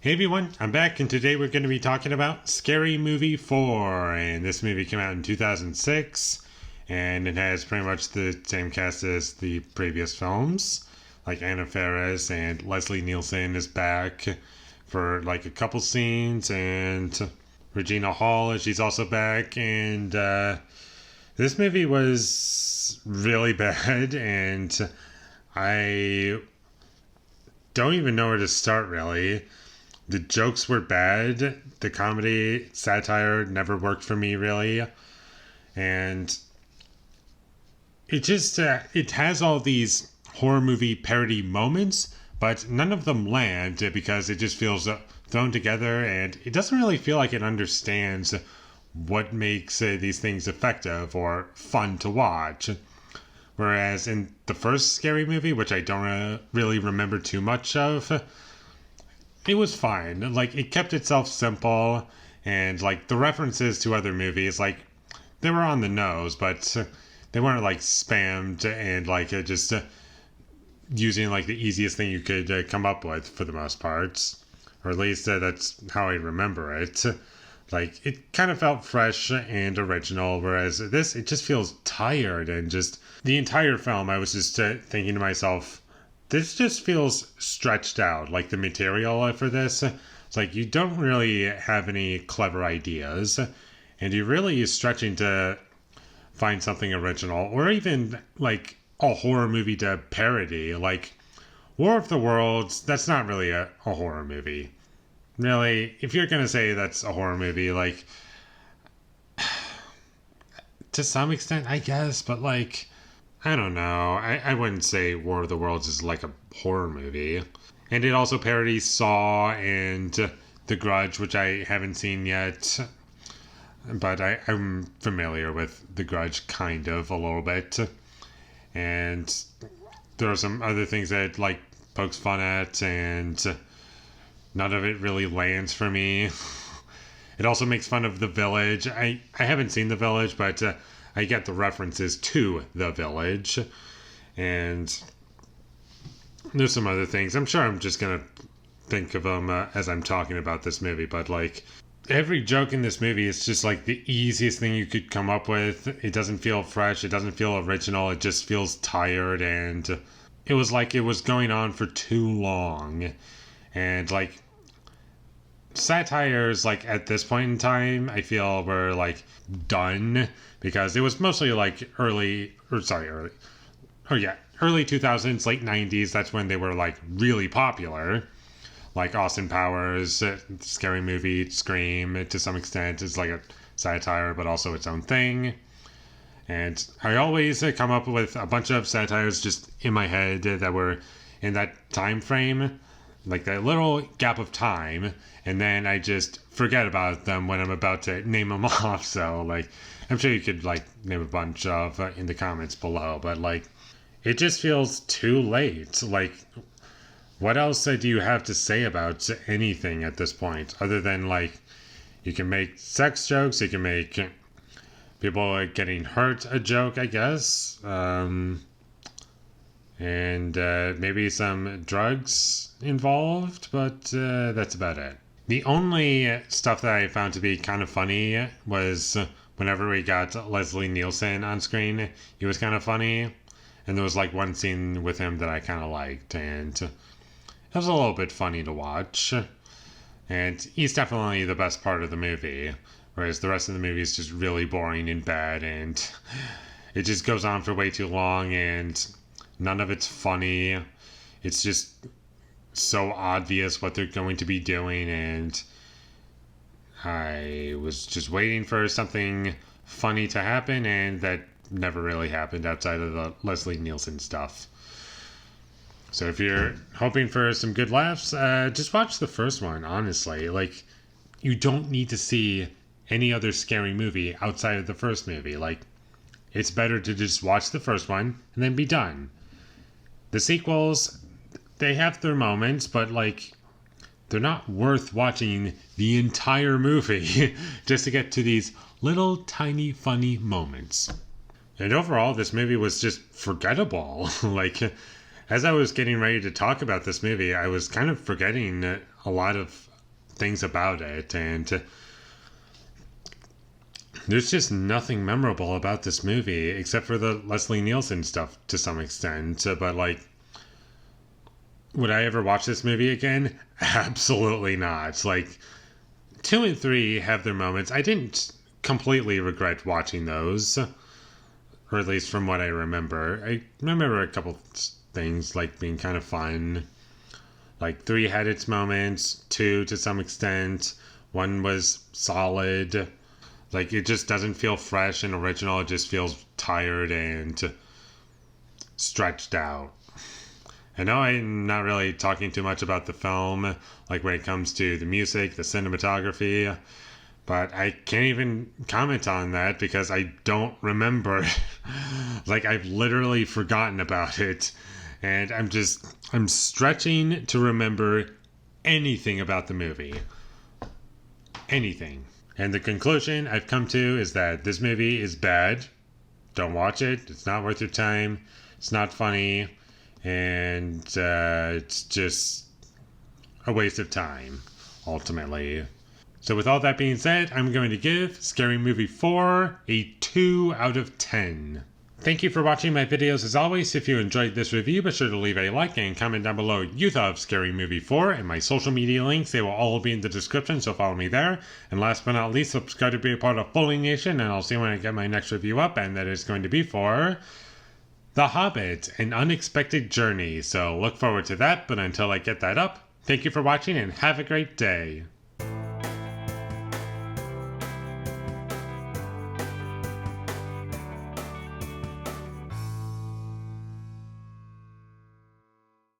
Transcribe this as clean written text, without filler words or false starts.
Hey everyone, I'm back and today we're going to be talking about Scary Movie 4. And this movie came out in 2006 and it has pretty much the same cast as the previous films. Like Anna Faris and Leslie Nielsen is back for like a couple scenes, and Regina Hall, she's also back. And this movie was really bad and I don't even know where to start really. The jokes were bad. The comedy satire never worked for me really, and it has all these horror movie parody moments, but none of them land because it just feels thrown together, and it doesn't really feel like it understands what makes these things effective or fun to watch. Whereas in the first Scary Movie, which I don't really remember too much of, it was fine. Like, it kept itself simple, and like the references to other movies, like, they were on the nose, but they weren't like spammed and like just using like the easiest thing you could come up with for the most part, or at least that's how I remember it. Like, it kind of felt fresh and original, whereas this, it just feels tired, and just the entire film I was just thinking to myself, this just feels stretched out. Like, the material for this, it's like you don't really have any clever ideas, and you're really stretching to find something original, or even like a horror movie to parody. Like War of the Worlds, that's not really a horror movie. Really, if you're gonna say that's a horror movie, like, to some extent, I guess, but like, I don't know. I wouldn't say War of the Worlds is like a horror movie. And it also parodies Saw and The Grudge, which I haven't seen yet. But I'm familiar with The Grudge kind of a little bit. And there are some other things that like pokes fun at, and none of it really lands for me. It also makes fun of The Village. I haven't seen The Village, but I get the references to The Village. And there's some other things. I'm sure I'm just going to think of them as I'm talking about this movie. But like, every joke in this movie is just like the easiest thing you could come up with. It doesn't feel fresh. It doesn't feel original. It just feels tired. And it was like it was going on for too long. And like, satires like at this point in time, I feel were like done, because it was mostly like early 2000s, late 90s. That's when they were like really popular. Like Austin Powers, Scary Movie, Scream, to some extent is like a satire, but also its own thing. And I always come up with a bunch of satires just in my head that were in that time frame, like that little gap of time, and then I just forget about them when I'm about to name them off. So like, I'm sure you could like name a bunch of in the comments below, but like, it just feels too late. Like, what else do you have to say about anything at this point other than like, you can make sex jokes, you can make people getting hurt a joke, I guess, and maybe some drugs involved, but that's about it. The only stuff that I found to be kind of funny was whenever we got Leslie Nielsen on screen. He was kind of funny, and there was like one scene with him that I kind of liked, and it was a little bit funny to watch. And he's definitely the best part of the movie, whereas the rest of the movie is just really boring and bad, and it just goes on for way too long, and none of it's funny. It's just so obvious what they're going to be doing, and I was just waiting for something funny to happen, and that never really happened outside of the Leslie Nielsen stuff. So if you're hoping for some good laughs, just watch the first one, honestly. Like, you don't need to see any other scary movie outside of the first movie. Like, it's better to just watch the first one and then be done. The sequels, they have their moments, but like, they're not worth watching the entire movie just to get to these little tiny funny moments. And overall, this movie was just forgettable. Like, as I was getting ready to talk about this movie, I was kind of forgetting a lot of things about it, and there's just nothing memorable about this movie except for the Leslie Nielsen stuff to some extent. But like, would I ever watch this movie again? Absolutely not. Like, 2 and 3 have their moments. I didn't completely regret watching those, or at least from what I remember. I remember a couple things like being kind of fun. Like 3 had its moments, 2 to some extent, 1 was solid. Like, it just doesn't feel fresh and original. It just feels tired and stretched out. I know I'm not really talking too much about the film, like when it comes to the music, the cinematography, but I can't even comment on that because I don't remember. Like, I've literally forgotten about it, and I'm stretching to remember anything about the movie. Anything. And the conclusion I've come to is that this movie is bad. Don't watch it. It's not worth your time. It's not funny. And it's just a waste of time, ultimately. So with all that being said, I'm going to give Scary Movie 4 a 2 out of 10. Thank you for watching my videos as always. If you enjoyed this review, be sure to leave a like and comment down below what you thought of Scary Movie 4 and my social media links. They will all be in the description, so follow me there. And last but not least, subscribe to be a part of Foley Nation, and I'll see you when I get my next review up, and that is going to be for The Hobbit, An Unexpected Journey. So look forward to that, but until I get that up, thank you for watching and have a great day.